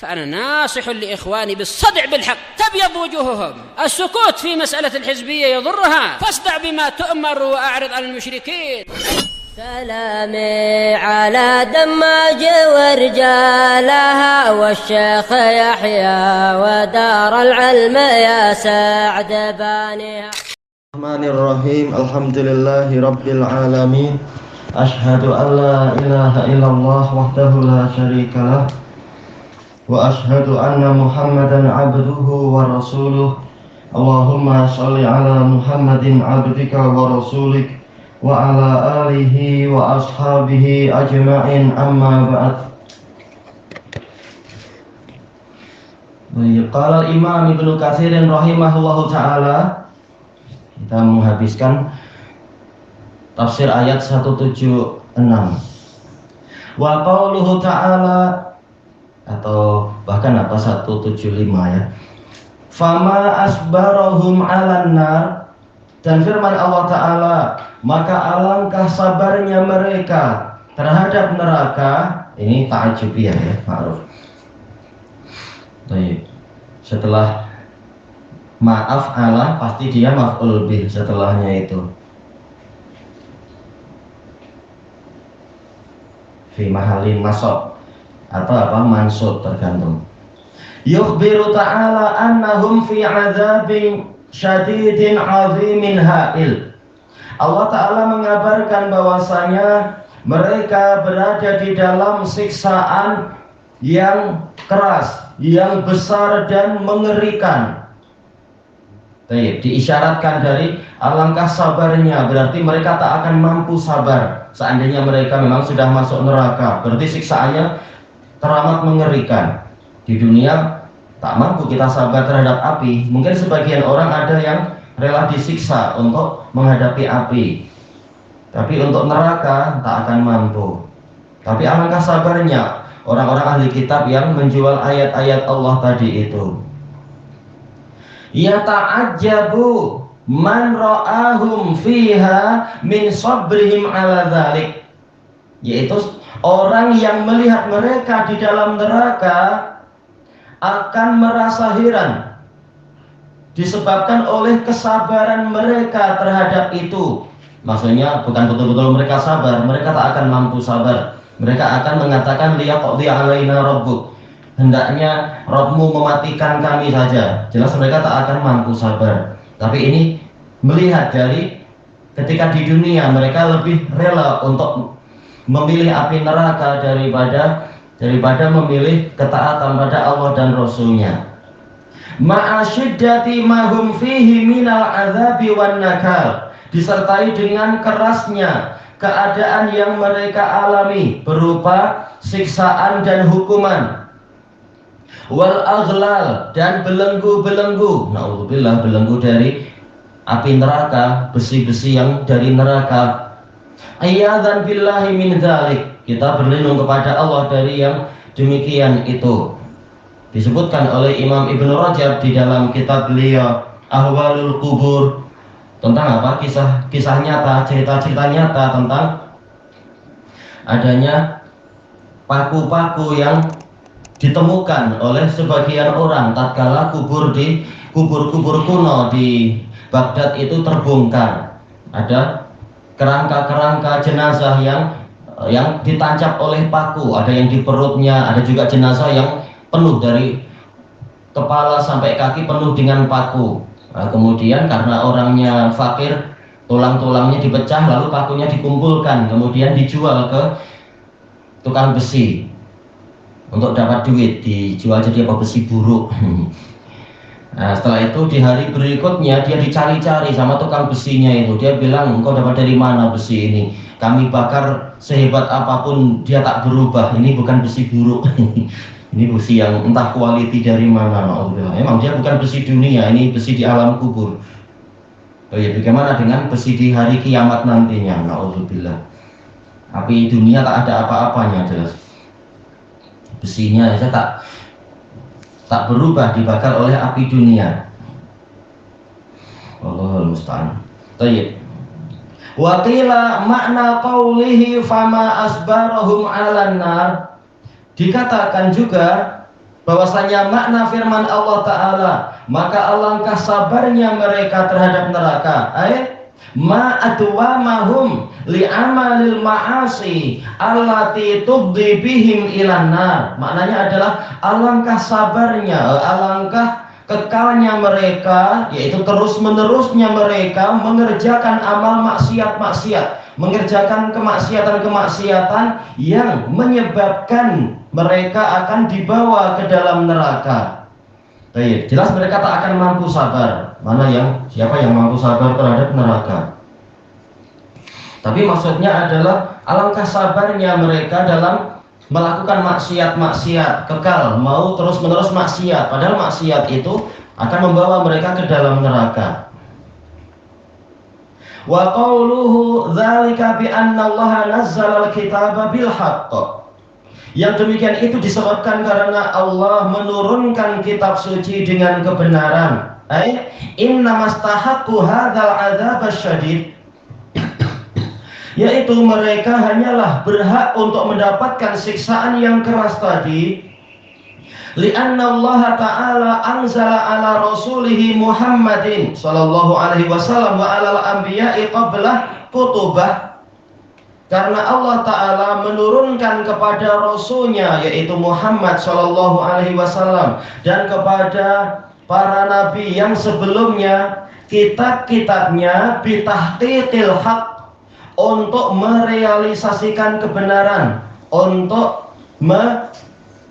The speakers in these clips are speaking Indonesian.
فأنا ناصح لإخواني بالصدع بالحق تبيض وجوههم. السكوت في مسألة الحزبية يضرها، فاصدع بما تؤمر وأعرض عن المشركين. سلامي على دماج ورجالها والشيخ يحيى ودار العلم يا سعد بانيها. Bismillahirrahmanirrahim. Alhamdulillahi rabbil alamin. Ashhadu an la ilaha illallah wahdahu la syarikalah wa ashhadu anna Muhammadan abduhu wa rasuluh. Allahumma shalli ala Muhammadin abdika wa rasulik wa ala alihi wa ashabihi ajma'in, amma ba'd. Qala al-Imam Ibnu Katsir rahimahullahu ta'ala. Kita menghabiskan tafsir ayat 176. Wa qauluhu ta'ala, atau bahkan 175 ya. Fama asbarahum 'alan nar, dan firman Allah Ta'ala, maka alangkah sabarnya mereka terhadap neraka. Ini ta'ajubiyah ya, ma'ruf. Baik. Setelah maaf Allah, pasti dia maf'ul bih setelahnya itu. Fi mahalin nasab atau apa mansub, tergantung. Yukhbiru ta'ala annahum fi 'adzabin syadidin 'azimin ha'il. Allah Ta'ala mengabarkan bahwasanya mereka berada di dalam siksaan yang keras, yang besar dan mengerikan. Diisyaratkan dari alangkah sabarnya, berarti mereka tak akan mampu sabar. Seandainya mereka memang sudah masuk neraka, berarti siksaannya teramat mengerikan. Di dunia tak mampu kita sabar terhadap api. Mungkin sebagian orang ada yang rela disiksa untuk menghadapi api, tapi untuk neraka tak akan mampu. Tapi alangkah sabarnya orang-orang ahli kitab yang menjual ayat-ayat Allah tadi itu. Yata'ajjabu man ra'ahum fiha min sabrihim ala dzalik, yaitu orang yang melihat mereka di dalam neraka akan merasa heran disebabkan oleh kesabaran mereka terhadap itu. Maksudnya bukan betul-betul mereka sabar, mereka tak akan mampu sabar. Mereka akan mengatakan liyaqdi alaina rabbuk, hendaknya Rabbmu mematikan kami saja. Jelas mereka tak akan mampu sabar. Tapi ini melihat dari ketika di dunia mereka lebih rela untuk memilih api neraka daripada memilih ketaatan pada Allah dan Rasulnya. Ma'asyiddati mahum fihi minal azabi wan nakal, disertai dengan kerasnya keadaan yang mereka alami berupa siksaan dan hukuman. Wal aghlal, dan belenggu-belenggu, naudzubillah, belenggu dari api neraka, besi-besi yang dari neraka. Ayyadzan billahi min dzalik, kita berlindung kepada Allah dari yang demikian itu. Disebutkan oleh Imam Ibnu Rajab di dalam kitab beliau Ahwalul Qubur, tentang apa? Kisah nyata, cerita-cerita nyata tentang adanya paku-paku yang ditemukan oleh sebagian orang tatkala kubur di kubur-kubur kuno di Baghdad itu terbongkar. Ada kerangka-kerangka jenazah yang ditancap oleh paku, ada yang di perutnya, ada juga jenazah yang penuh dari kepala sampai kaki penuh dengan paku. Nah, kemudian karena orangnya fakir, tulang-tulangnya dipecah lalu pakunya dikumpulkan, kemudian dijual ke tukang besi untuk dapat duit, dijual jadi apa, besi buruk. Nah, setelah itu di hari berikutnya dia dicari-cari sama tukang besinya itu. Dia bilang, engkau dapat dari mana besi ini? Kami bakar sehebat apapun dia tak berubah. Ini bukan besi buruk. Ini besi yang entah kualiti dari mana. Memang dia bukan besi dunia, ini besi di alam kubur. Oh ya, bagaimana dengan besi di hari kiamat nantinya? Na'udzubillah. Api dunia tak ada apa-apanya, jelas. Besinya saja tak berubah, dibakar oleh api dunia. Allahul musta'an. Baik. Wa qila makna qaulihi fama asbarahum 'alan nar, dikatakan juga bahwasanya makna firman Allah Ta'ala, maka alangkah sabarnya mereka terhadap neraka. Ma atwamahum li'amalil ma'asi allati tubdi bihim ilan nar. Maknanya adalah alangkah sabarnya, alangkah kekalnya mereka, yaitu terus menerusnya mereka mengerjakan amal maksiat-maksiat, mengerjakan kemaksiatan-kemaksiatan yang menyebabkan mereka akan dibawa ke dalam neraka. Baik, jelas mereka tak akan mampu sabar. Siapa yang mampu sabar terhadap neraka? Tapi maksudnya adalah alangkah sabarnya mereka dalam melakukan maksiat-maksiat, kekal mau terus-menerus maksiat, padahal maksiat itu akan membawa mereka ke dalam neraka. Wa qawluhu dzalika bi anna Allah nazzala al-kitaba bil haqq. Yang demikian itu disebabkan karena Allah menurunkan kitab suci dengan kebenaran. Inna mastahaqqu hadzal adzab asyadid, yaitu mereka hanyalah berhak untuk mendapatkan siksaan yang keras tadi. Li'anna Allah Ta'ala anzala ala rasulihi Muhammadin sallallahu alaihi wasallam wa alal anbiya'i qablah kutubah. Karena Allah Ta'ala menurunkan kepada Rasulnya, yaitu Muhammad sallallahu alaihi wasallam, dan kepada para nabi yang sebelumnya kitab-kitabnya bitahqiqil haq, untuk merealisasikan kebenaran, untuk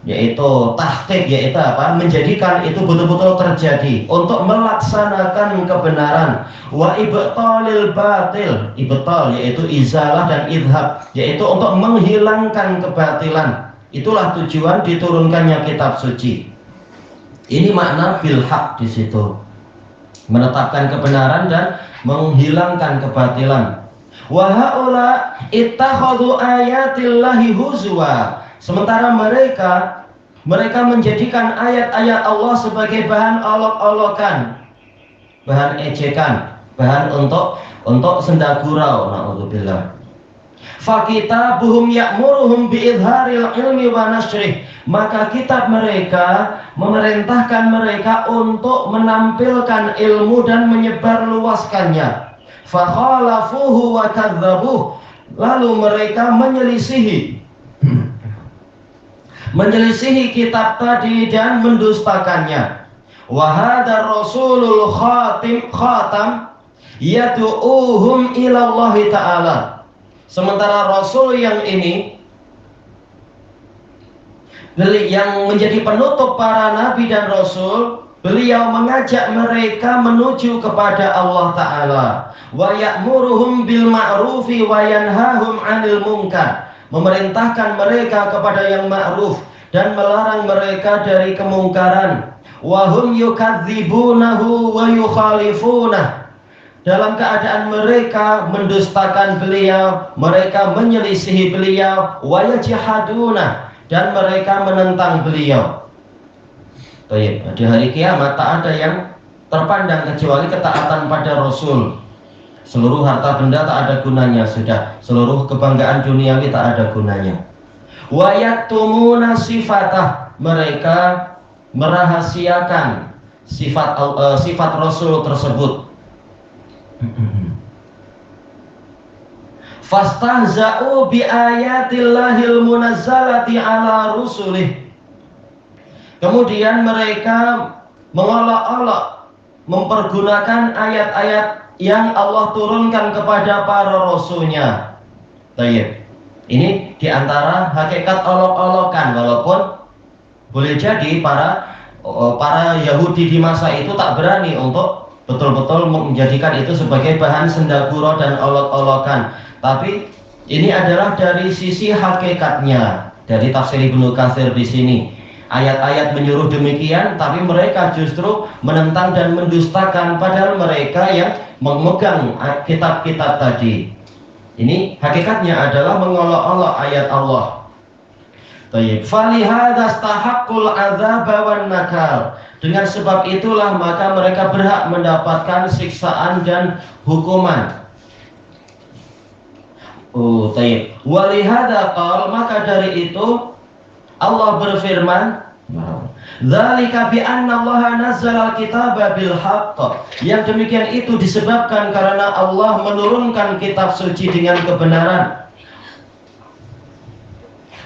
yaitu tahqiq, yaitu apa? Menjadikan itu betul-betul terjadi, untuk melaksanakan kebenaran. Wa ibtalil batil, ibtal yaitu izalah dan idhab, yaitu untuk menghilangkan kebatilan. Itulah tujuan diturunkannya kitab suci. Ini makna bil haq di situ, menetapkan kebenaran dan menghilangkan kebatilan. Wa haula ittakhadhu ayatillahi huzwa. Sementara mereka menjadikan ayat-ayat Allah sebagai bahan olok-olokan, bahan ejekan, bahan untuk senda gurau. Na'udzubillah. Fa kitabuhum ya'muruhum bi'idharil ilmi wa nashrih. Maka kitab mereka memerintahkan mereka untuk menampilkan ilmu dan menyebarluaskannya. Fa khalafuhu wa kadzabuh. Lalu mereka menyelisihi kitab tadi dan mendustakannya. Wa hadzal rasulul khatam yad'uuhum ila Allah Ta'ala. Sementara rasul yang ini, yang menjadi penutup para nabi dan rasul, beliau mengajak mereka menuju kepada Allah Ta'ala. Wa ya'muruhum bil ma'rufi wa yanhahum 'anil munkar. Memerintahkan mereka kepada yang ma'ruf dan melarang mereka dari kemungkaran. Wa hum yukadzibunahu wa yukhalifuna. Dalam keadaan mereka mendustakan beliau, mereka menyelisihi beliau, wa yajhaduna, dan mereka menentang beliau. Baik, di hari kiamat tak ada yang terpandang kecuali ketaatan pada Rasul. Seluruh harta benda tak ada gunanya sudah, seluruh kebanggaan duniawi tak ada gunanya. Wa yaktumuna sifatah, mereka merahasiakan sifat Rasul tersebut. Fastahza'u bi ayatillahil munazzalati ala rusulih. Kemudian mereka mengolok-olok, mempergunakan ayat-ayat yang Allah turunkan kepada para rasulnya. Baik. Ini diantara hakikat olok-olokan, walaupun boleh jadi para Yahudi di masa itu tak berani untuk betul-betul menjadikan itu sebagai bahan sendaguro dan olok-olokan. Tapi ini adalah dari sisi hakikatnya, dari tafsir Ibnu Katsir di sini. Ayat-ayat menyuruh demikian, tapi mereka justru menentang dan mendustakan, padahal mereka yang memegang kitab-kitab tadi. Ini hakikatnya adalah mengolok-olok ayat Allah. Baik, falihadza stahaqqul adzaba wan nakal. Dengan sebab itulah maka mereka berhak mendapatkan siksaan dan hukuman. Baik. Walihadza qal, maka dari itu Allah berfirman, Dzalika bi anna Allah nazzala al-kitaba bil haqq. Yang demikian itu disebabkan karena Allah menurunkan kitab suci dengan kebenaran.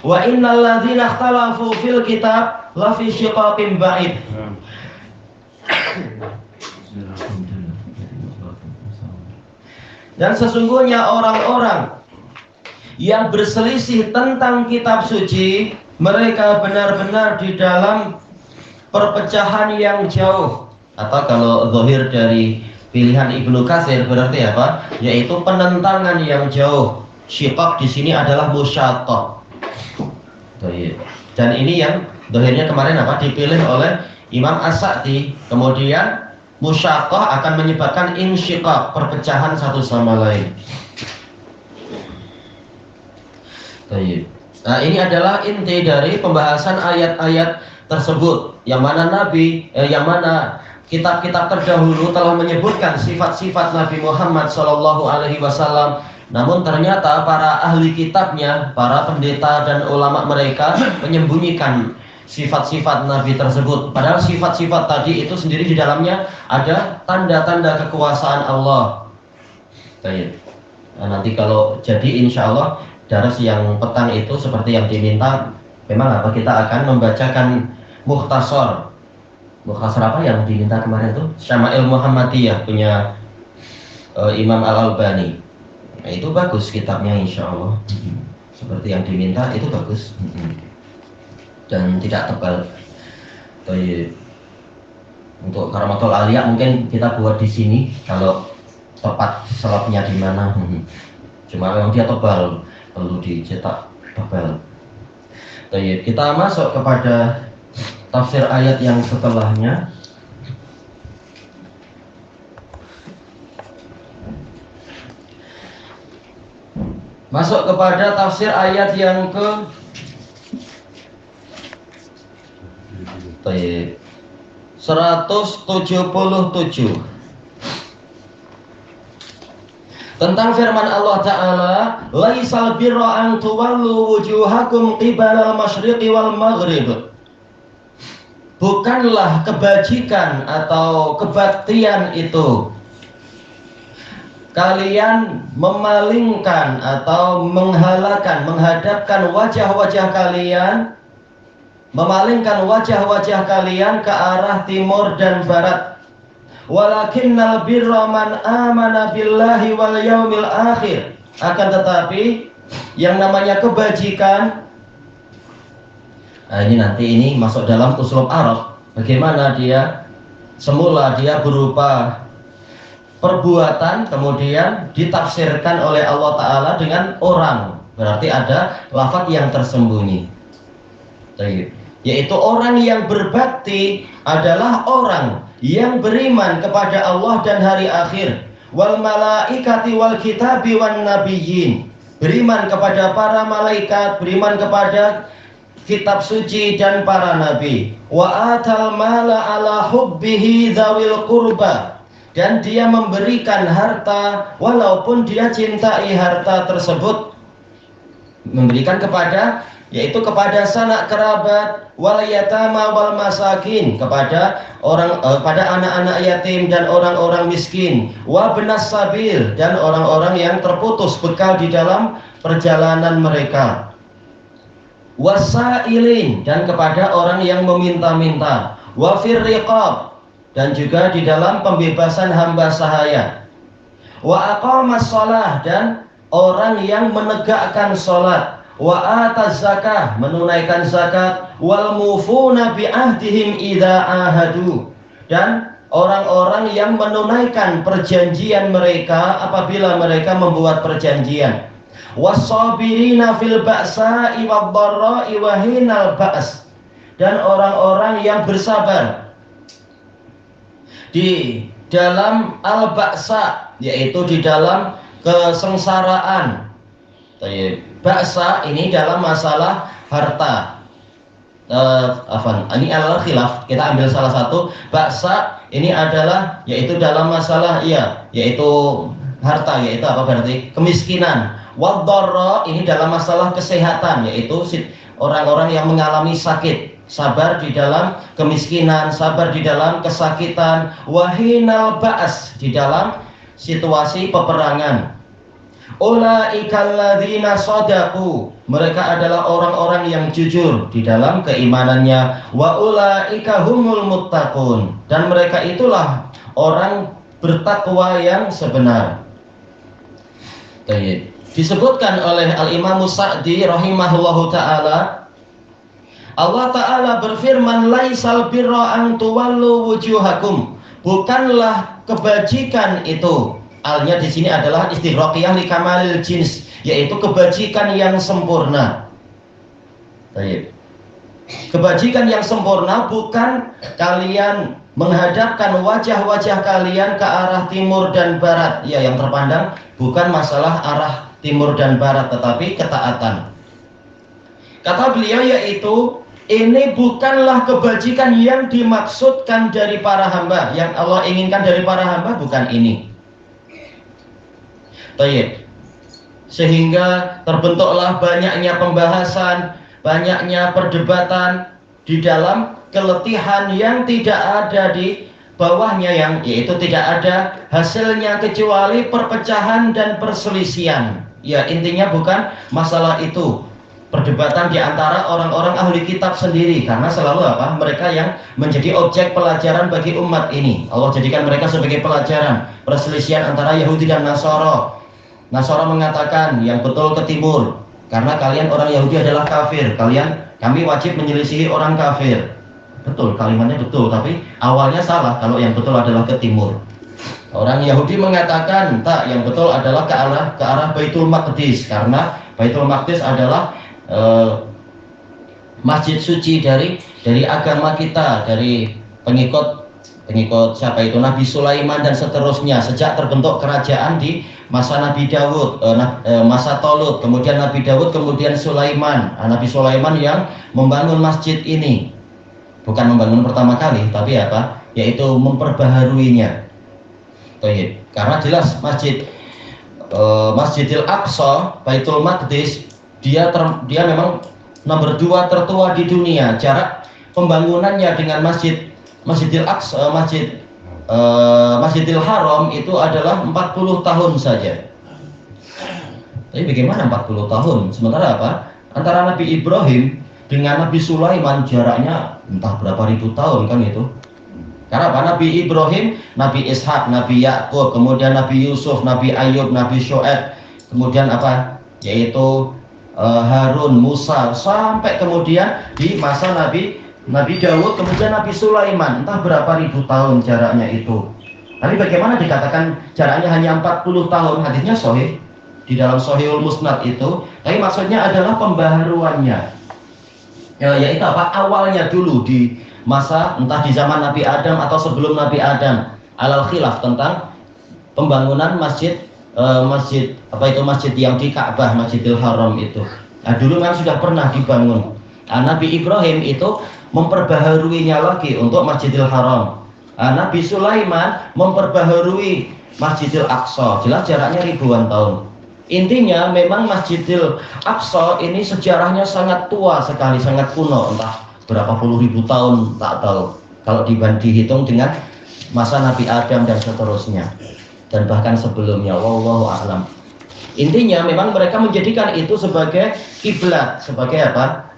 Wa innal ladzina ikhtalafu fil kitab la fi shiqaqin ba'id. Dan sesungguhnya orang-orang yang berselisih tentang kitab suci, mereka benar-benar di dalam perpecahan yang jauh. Atau kalau zahir dari pilihan Ibnu Katsir berarti apa? Yaitu penentangan yang jauh. Syiqaq di sini adalah musyaqqah. Dan ini yang zahirnya kemarin apa? Dipilih oleh Imam As-Sa'di. Kemudian musyaqqah akan menyebabkan insyiqaq, perpecahan satu sama lain. Nah, ini adalah inti dari pembahasan ayat-ayat tersebut, yang mana kitab-kitab terdahulu telah menyebutkan sifat-sifat Nabi Muhammad SAW. Namun ternyata para ahli kitabnya, para pendeta dan ulama mereka menyembunyikan sifat-sifat Nabi tersebut. Padahal sifat-sifat tadi itu sendiri di dalamnya ada tanda-tanda kekuasaan Allah. Nah, nanti kalau jadi insya Allah daras yang petang itu seperti yang diminta, memang apa kita akan membacakan mukhtasar apa yang diminta kemarin itu, Syama'il Muhammadiyah punya Imam Al-Albani. Nah, itu bagus kitabnya insya Allah, seperti yang diminta itu bagus dan tidak tebal. Untuk Karamatul Aliyah mungkin kita buat di sini kalau tepat slotnya di mana. Cuma memang dia tebal, perlu dicetak tebal. Kita masuk kepada tafsir ayat yang setelahnya. Masuk kepada tafsir ayat yang ke 177 tentang firman Allah Ta'ala, laisal birra an tuwallu wujuhakum qibala al-masyriqi wal maghrib. Bukanlah kebajikan atau kebaktian itu kalian memalingkan atau menghadapkan wajah-wajah kalian, memalingkan wajah-wajah kalian ke arah timur dan barat. Walakinnal birra man amana billahi wal yaumil akhir. Akan tetapi yang namanya kebajikan, nah ini masuk dalam uslub Arab. Bagaimana dia semula dia berupa perbuatan, kemudian ditafsirkan oleh Allah Ta'ala dengan orang. Berarti ada lafaz yang tersembunyi. Yaitu orang yang berbakti adalah orang yang beriman kepada Allah dan hari akhir, wal malaikati wal kitabi wan nabiyyin, beriman kepada para malaikat, beriman kepada kitab suci dan para nabi. Wa atal mala ala hubbihi dzawil qurba, dan dia memberikan harta walaupun dia cintai harta tersebut, memberikan kepada yaitu kepada sanak kerabat, wal yatama wal masakin, kepada pada anak-anak yatim dan orang-orang miskin, wa benas sabil, dan orang-orang yang terputus bekal di dalam perjalanan mereka, wasailin, dan kepada orang yang meminta-minta, wa fir riqab, dan juga di dalam pembebasan hamba sahaya, wa aqamas shalah, dan orang yang menegakkan salat, wa ataz zakah, menunaikan zakat, wal mufuna bi ahdihim idza ahadu, dan orang-orang yang menunaikan perjanjian mereka apabila mereka membuat perjanjian, was-sabirina fil ba'sa'i wad dharra'i wa hinal ba's, dan orang-orang yang bersabar di dalam al-ba'sa, yaitu di dalam kesengsaraan. Ba'sa ini dalam masalah harta. Ini al-khilaf, kita ambil salah satu. Ba'sa ini adalah yaitu dalam masalah yaitu harta, yaitu apa berarti? Kemiskinan. Wad dharra ini dalam masalah kesehatan, yaitu orang-orang yang mengalami sakit. sabar di dalam kemiskinan, sabar di dalam kesakitan, wahinal ba'as, di dalam situasi peperangan. Ulaikal ladzina shadaqu, mereka adalah orang-orang yang jujur di dalam keimanannya. Wa ulaika humul muttaqun, dan mereka itulah orang bertakwa yang sebenar. Disebutkan oleh Al-Imam Sa'di rahimahullahu ta'ala, Allah Ta'ala berfirman, laisal birra an tuwallu wujuhakum, bukanlah kebajikan itu. Alnya di sini adalah istighraqiyah li kamalil jins, yaitu kebajikan yang sempurna. Baik. Kebajikan yang sempurna bukan kalian menghadapkan wajah-wajah kalian ke arah timur dan barat. Ya, yang terpandang bukan masalah arah timur dan barat, tetapi ketaatan. Kata beliau yaitu, ini bukanlah kebajikan yang dimaksudkan dari para hamba. Yang Allah inginkan dari para hamba bukan ini. Baik. Sehingga terbentuklah banyaknya pembahasan, banyaknya perdebatan di dalam keletihan yang tidak ada di bawahnya, yang yaitu tidak ada hasilnya kecuali perpecahan dan perselisihan. Ya, intinya bukan masalah itu. Perdebatan di antara orang-orang ahli kitab sendiri, karena selalu apa? Mereka yang menjadi objek pelajaran bagi umat ini. Allah jadikan mereka sebagai pelajaran. Perselisihan antara Yahudi dan Nasara. Nasara mengatakan yang betul ke timur, karena kalian orang Yahudi adalah kafir. Kami wajib menyelisihi orang kafir. Betul, kalimatnya betul, tapi awalnya salah. Kalau yang betul adalah ke timur. Orang Yahudi mengatakan tak, yang betul adalah ke arah Baitul Maqdis, karena Baitul Maqdis adalah masjid suci dari agama kita, dari pengikut siapa itu, Nabi Sulaiman dan seterusnya. Sejak terbentuk kerajaan di masa Nabi Dawud, masa Tolut, kemudian Nabi Dawud, kemudian Sulaiman. Nabi Sulaiman yang membangun masjid ini, bukan membangun pertama kali, tapi apa? Yaitu memperbaharuinya. Karena jelas Masjidil Aqsa, Baitul Maqdis, dia memang nomor 2 tertua di dunia. Jarak pembangunannya dengan Masjidil Aqsa, Masjidil Haram itu adalah 40 tahun saja. Tapi bagaimana 40 tahun? Sementara apa? Antara Nabi Ibrahim dengan Nabi Sulaiman jaraknya entah berapa ribu tahun kan itu. Karena apa? Nabi Ibrahim, Nabi Ishak, Nabi Yakub, kemudian Nabi Yusuf, Nabi Ayub, Nabi Syuaib, kemudian apa? Yaitu Harun, Musa, sampai kemudian di masa Nabi Dawud, kemudian Nabi Sulaiman, entah berapa ribu tahun jaraknya itu. Tapi bagaimana dikatakan jaraknya hanya 40 tahun? Hadisnya sahih di dalam Sahihul Musnad itu, tapi maksudnya adalah pembaharuannya. Yaitu apa? Awalnya dulu di masa entah di zaman Nabi Adam atau sebelum Nabi Adam, alal khilaf tentang pembangunan masjid yang di Ka'bah, Masjidil Haram itu. Nah, dulu memang sudah pernah dibangun. Nabi Ibrahim itu memperbaharuinya lagi untuk Masjidil Haram. Nabi Sulaiman memperbaharui Masjidil Aqsa. Jelas jaraknya ribuan tahun. Intinya memang Masjidil Aqsa ini sejarahnya sangat tua sekali, sangat kuno, entah berapa puluh ribu tahun, tak tahu. Kalau dihitung dengan masa Nabi Adam dan seterusnya, dan bahkan sebelumnya, wallahu a'lam. Intinya memang mereka menjadikan itu sebagai kiblat, sebagai apa?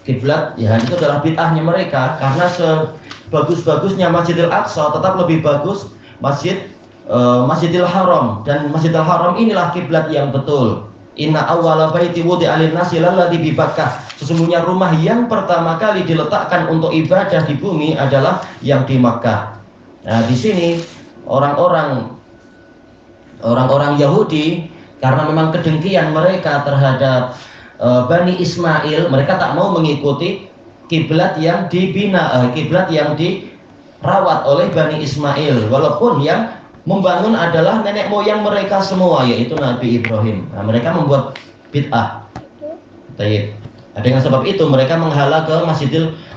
Kiblat, ya itu adalah bid'ahnya mereka, karena sebagus-bagusnya Masjidil Aqsa tetap lebih bagus Masjidil Haram, dan Masjidil Haram inilah kiblat yang betul. Inna awwala baiti wudi'a lin-nasi lalladzi bi Bakkah. Sesungguhnya rumah yang pertama kali diletakkan untuk ibadah di bumi adalah yang di Makkah. Nah, di sini orang-orang Yahudi, karena memang kedengkian mereka terhadap Bani Ismail, mereka tak mau mengikuti kiblat yang dibina, kiblat yang dirawat oleh Bani Ismail, walaupun yang membangun adalah nenek moyang mereka semua, yaitu Nabi Ibrahim. Nah, mereka membuat bid'ah. Dengan sebab itu mereka menghala ke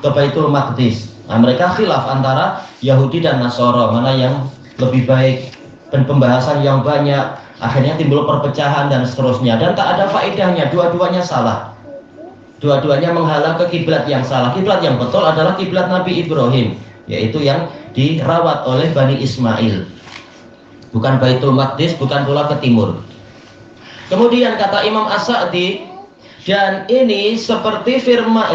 Baitul Maqdis. Nah, mereka khilaf antara Yahudi dan Nasara, mana yang lebih baik, dan pembahasan yang banyak. Akhirnya timbul perpecahan dan seterusnya, dan tak ada faedahnya, dua-duanya salah. Dua-duanya menghadap ke kiblat yang salah. Kiblat yang betul adalah kiblat Nabi Ibrahim, yaitu yang dirawat oleh Bani Ismail. Bukan Baitul Maqdis, bukan pula ke timur. Kemudian kata Imam As-Sa'di, dan ini seperti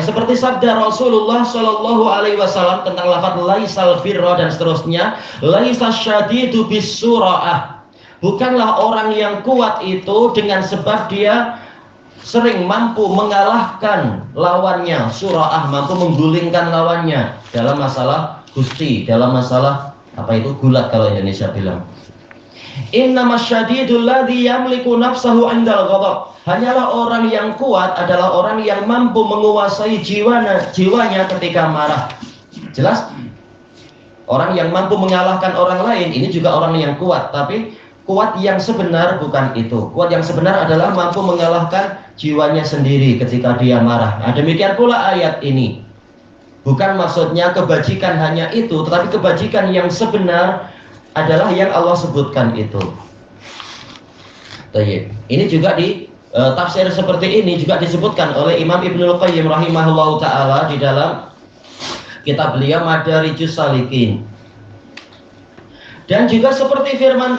seperti sabda Rasulullah Shallallahu Alaihi Wasallam tentang lafaz laisal birra dan seterusnya, laisal syadidu bisura'ah. Bukanlah orang yang kuat itu dengan sebab dia sering mampu mengalahkan lawannya, sura'ah, mampu menggulingkan lawannya dalam masalah gusti, dalam masalah gulat kalau Indonesia bilang. Innamas syadidul ladzi yamliku nafsahu 'indal ghadab. Hanyalah orang yang kuat adalah orang yang mampu menguasai jiwanya ketika marah. Jelas? Orang yang mampu mengalahkan orang lain ini juga orang yang kuat, tapi kuat yang sebenar bukan itu. Kuat yang sebenar adalah mampu mengalahkan jiwanya sendiri ketika dia marah. Nah, demikian pula ayat ini. Bukan maksudnya kebajikan hanya itu, tetapi kebajikan yang sebenar adalah yang Allah sebutkan itu. Ini juga di tafsir seperti ini juga disebutkan oleh Imam Ibnul Qayyim rahimahullahu taala di dalam kitab beliau Madarijus Salikin. Dan juga seperti firman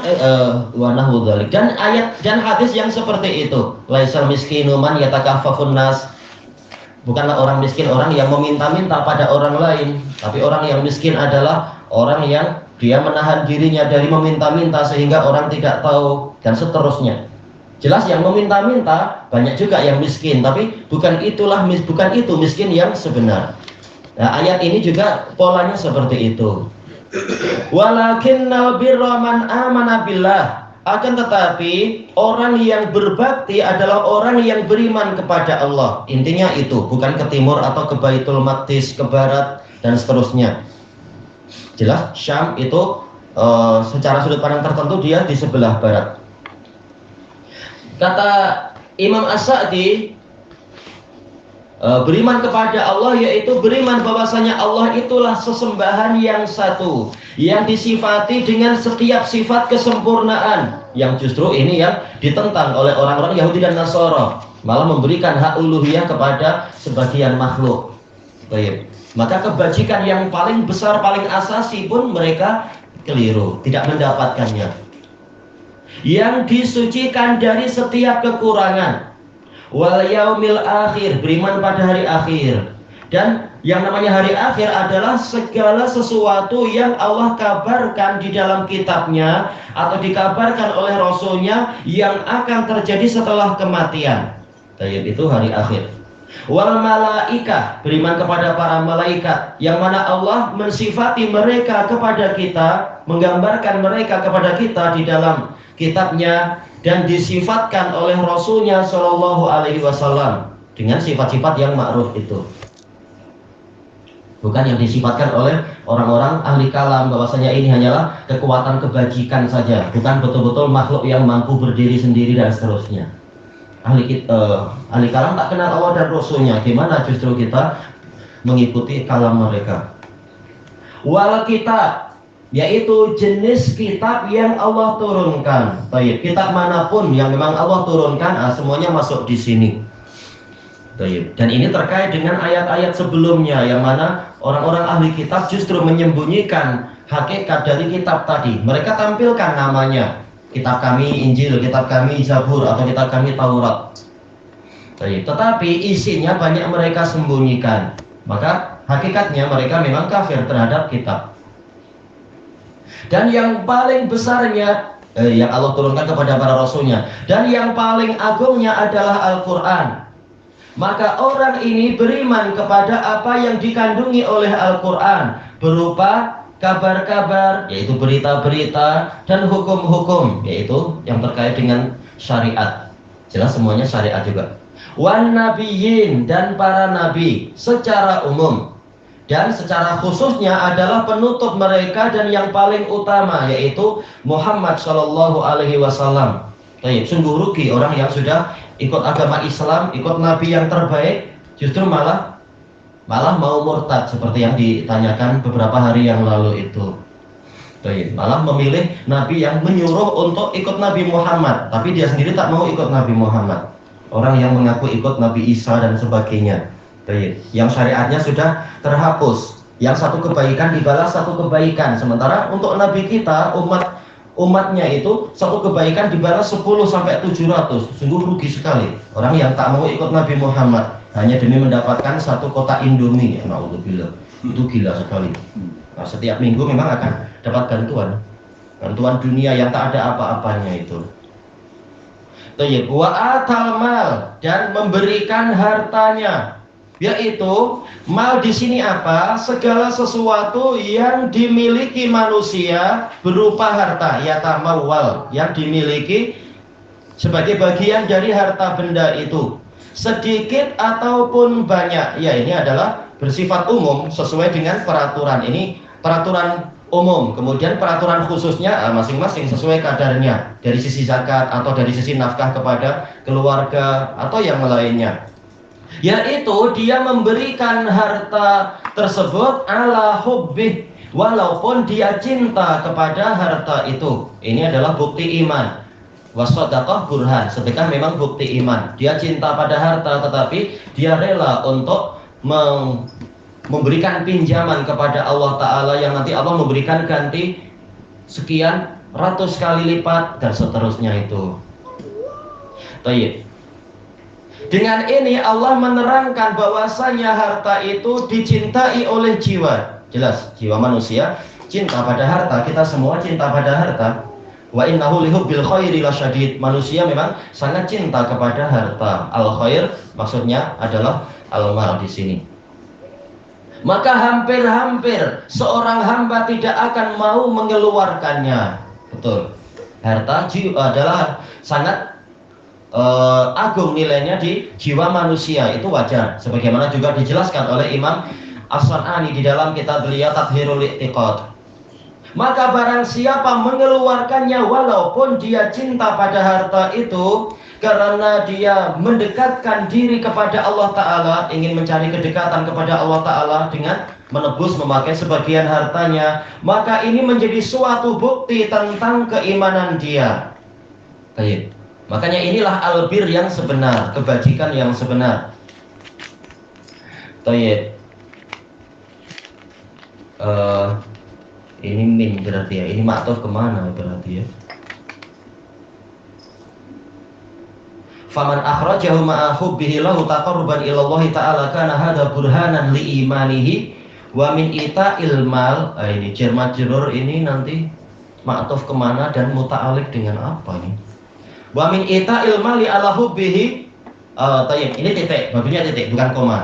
wa nahu dzalik, dan ayat dan hadis yang seperti itu. Laisal miskinu man yatakaffafun nas. Bukanlah orang miskin orang yang meminta-minta pada orang lain, tapi orang yang miskin adalah orang yang dia menahan dirinya dari meminta-minta sehingga orang tidak tahu dan seterusnya. Jelas yang meminta-minta banyak juga yang miskin, tapi bukan itu miskin yang sebenar. Nah, ayat ini juga polanya seperti itu. Walakinnal birra man amana billah. Akan tetapi orang yang berbakti adalah orang yang beriman kepada Allah. Intinya itu, bukan ke timur atau ke Baitul Maqdis, ke barat dan seterusnya. Jelas Syam itu secara sudut pandang tertentu dia di sebelah barat. Kata Imam As-Sa'di, beriman kepada Allah yaitu beriman bahwasanya Allah itulah sesembahan yang satu, yang disifati dengan setiap sifat kesempurnaan, yang justru ini yang ditentang oleh orang-orang Yahudi dan Nasara, malah memberikan hak uluhiyah kepada sebagian makhluk. Baik. Maka kebajikan yang paling besar, paling asasi pun mereka keliru, tidak mendapatkannya. Yang disucikan dari setiap kekurangan. Wal yaumil akhir, beriman pada hari akhir. Dan yang namanya hari akhir adalah segala sesuatu yang Allah kabarkan di dalam kitabnya atau dikabarkan oleh Rasulnya yang akan terjadi setelah kematian. Itu hari akhir. Wal malaikah, beriman kepada para malaikat, yang mana Allah mensifati mereka kepada kita, menggambarkan mereka kepada kita di dalam kitabnya, dan disifatkan oleh Rasulnya Shallallahu Alaihi Wasallam dengan sifat-sifat yang ma'ruf itu. Bukan yang disifatkan oleh orang-orang ahli kalam bahwasanya ini hanyalah kekuatan kebajikan saja, bukan betul-betul makhluk yang mampu berdiri sendiri dan seterusnya. Ahli kalam tak kenal Allah dan Rasulnya, gimana justru kita mengikuti kalam mereka. Wal kitab, yaitu jenis kitab yang Allah turunkan. Baik, kitab manapun yang memang Allah turunkan, semuanya masuk di sini. Baik. Dan ini terkait dengan ayat-ayat sebelumnya yang mana orang-orang ahli kitab justru menyembunyikan hakikat dari kitab tadi. Mereka tampilkan namanya. Kitab kami Injil, kitab kami Zabur, atau kitab kami Taurat. Tetapi isinya banyak mereka sembunyikan. Maka hakikatnya mereka memang kafir terhadap kitab. Dan yang paling besarnya yang Allah turunkan kepada para rasulnya, dan yang paling agungnya adalah Al-Quran. Maka orang ini beriman kepada apa yang dikandungi oleh Al-Quran berupa kabar-kabar, yaitu berita-berita, dan hukum-hukum, yaitu yang terkait dengan syariat. Jelas semuanya syariat juga. Wan nabiyyin, dan para nabi secara umum, dan secara khususnya adalah penutup mereka dan yang paling utama, yaitu Muhammad Shallallahu Alaihi Wasallam. Sungguh rugi orang yang sudah ikut agama Islam, ikut nabi yang terbaik, justru malah mau murtad seperti yang ditanyakan beberapa hari yang lalu itu. Malah memilih nabi yang menyuruh untuk ikut Nabi Muhammad, tapi dia sendiri tak mau ikut Nabi Muhammad. orang yang mengaku ikut Nabi Isa dan sebagainya. Yang syariatnya sudah terhapus. Yang satu kebaikan dibalas satu kebaikan. Sementara untuk Nabi kita, umatnya itu satu kebaikan dibalas 10 sampai 700. Sungguh rugi sekali orang yang tak mau ikut Nabi Muhammad hanya demi mendapatkan satu kotak Indomie. Naudzubillah. Itu gila sekali. Nah, setiap minggu memang akan dapat bantuan dunia yang tak ada apa-apanya itu. Wa atal mal, dan memberikan hartanya, yaitu mal di sini apa? Segala sesuatu yang dimiliki manusia berupa harta, yatamawwal, yang dimiliki sebagai bagian dari harta benda itu, sedikit ataupun banyak. Ya, ini adalah bersifat umum sesuai dengan peraturan. Ini peraturan umum, kemudian peraturan khususnya masing-masing sesuai kadarnya, dari sisi zakat atau dari sisi nafkah kepada keluarga atau yang lainnya. Yaitu dia memberikan harta tersebut ala hubbih, walaupun dia cinta kepada harta itu. Ini adalah bukti iman. Wassadaqah burhan, sedekah memang bukti iman. Dia cinta pada harta tetapi dia rela untuk memberikan pinjaman kepada Allah Ta'ala yang nanti Allah memberikan ganti sekian ratus kali lipat dan seterusnya itu. Tayyib. Dengan ini Allah menerangkan bahwasanya harta itu dicintai oleh jiwa. Jelas, jiwa manusia cinta pada harta. Kita semua cinta pada harta. Wa innahu lihubbil khairi lasyadid. Manusia memang sangat cinta kepada harta. Al khair maksudnya adalah al-mal di sini. Maka hampir-hampir seorang hamba tidak akan mau mengeluarkannya. Betul. Harta adalah sangat agung nilainya di jiwa manusia, itu wajar. Sebagaimana juga dijelaskan oleh Imam As-San'ani di dalam kitab beliau Tathhirul I'tiqad. Maka barang siapa mengeluarkannya walaupun dia cinta pada harta itu, karena dia mendekatkan diri kepada Allah Ta'ala, ingin mencari kedekatan kepada Allah Ta'ala dengan menebus memakai sebagian hartanya, maka ini menjadi suatu bukti tentang keimanan dia. Baik. Makanya inilah albir yang sebenar, kebajikan yang sebenar. Baik. Ini min berarti ya, ini ma'tuf kemana berarti ya? Faman akhrajahu ma'a hubbihi lahu taqarruban ila Allah Ta'ala kana hadza burhanan li imanihi wa min ita'il mal. Ini jar majrur ini nanti ma'tuf kemana dan muta'alliq dengan apa nih? Wa min ita'il mali ala hubbihi. Tayyib, ini titik, babnya titik bukan koma.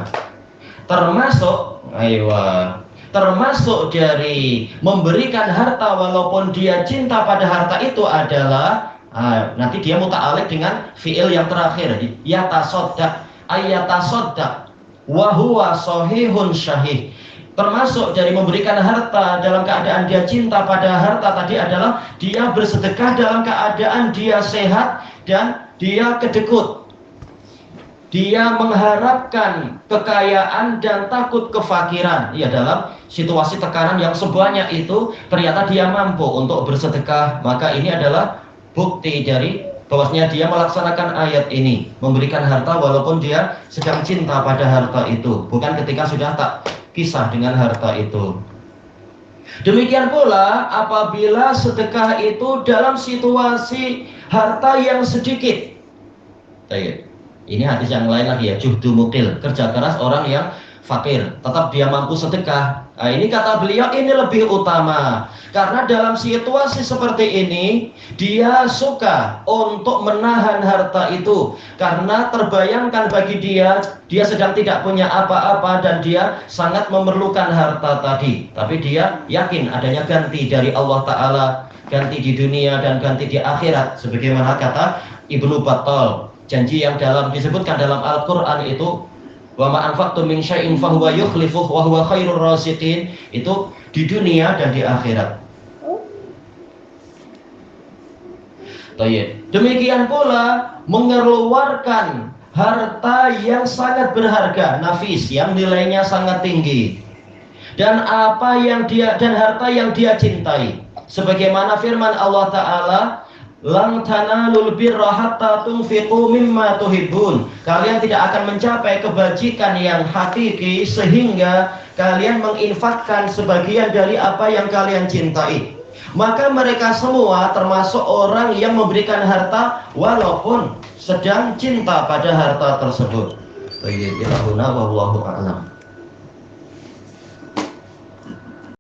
Termasuk dari memberikan harta walaupun dia cinta pada harta itu adalah nanti dia muta'alliq dengan fi'il yang terakhir, yatasaddaq, ayatasaddaq wa huwa sahihun syahih. Termasuk dari memberikan harta dalam keadaan dia cinta pada harta tadi adalah dia bersedekah dalam keadaan dia sehat dan dia kedekut. Dia mengharapkan kekayaan dan takut kefakiran. Ya, dalam situasi tekanan yang sebanyak itu ternyata dia mampu untuk bersedekah. Maka ini adalah bukti dari bahwasanya dia melaksanakan ayat ini, memberikan harta walaupun dia sedang cinta pada harta itu, bukan ketika sudah tak kisah dengan harta itu. Demikian pula apabila sedekah itu dalam situasi harta yang sedikit. Ini hadis yang lain lagi ya, juhdu mukil, kerja keras orang yang fakir, tetap dia mampu sedekah. Nah, ini kata beliau ini lebih utama. Karena dalam situasi seperti ini, dia suka untuk menahan harta itu. Karena terbayangkan bagi dia sedang tidak punya apa-apa dan dia sangat memerlukan harta tadi. Tapi dia yakin adanya ganti dari Allah Ta'ala, ganti di dunia dan ganti di akhirat. Sebagaimana kata Ibnu Battal, janji yang disebutkan dalam Al-Quran itu, wa ma anfaqtum min syai'in fahuwa yukhlifuh wa huwa khairur raziqin, itu di dunia dan di akhirat. Demikian pula mengeluarkan harta yang sangat berharga, nafis, yang nilainya sangat tinggi, dan harta yang dia cintai. Sebagaimana firman Allah Ta'ala, Lan tanalul birra hatta tunfiqu mimma tuhibbun. Kalian tidak akan mencapai kebajikan yang hakiki sehingga kalian menginfakkan sebagian dari apa yang kalian cintai. Maka mereka semua termasuk orang yang memberikan harta walaupun sedang cinta pada harta tersebut. Ilahuna wallahu a'lam.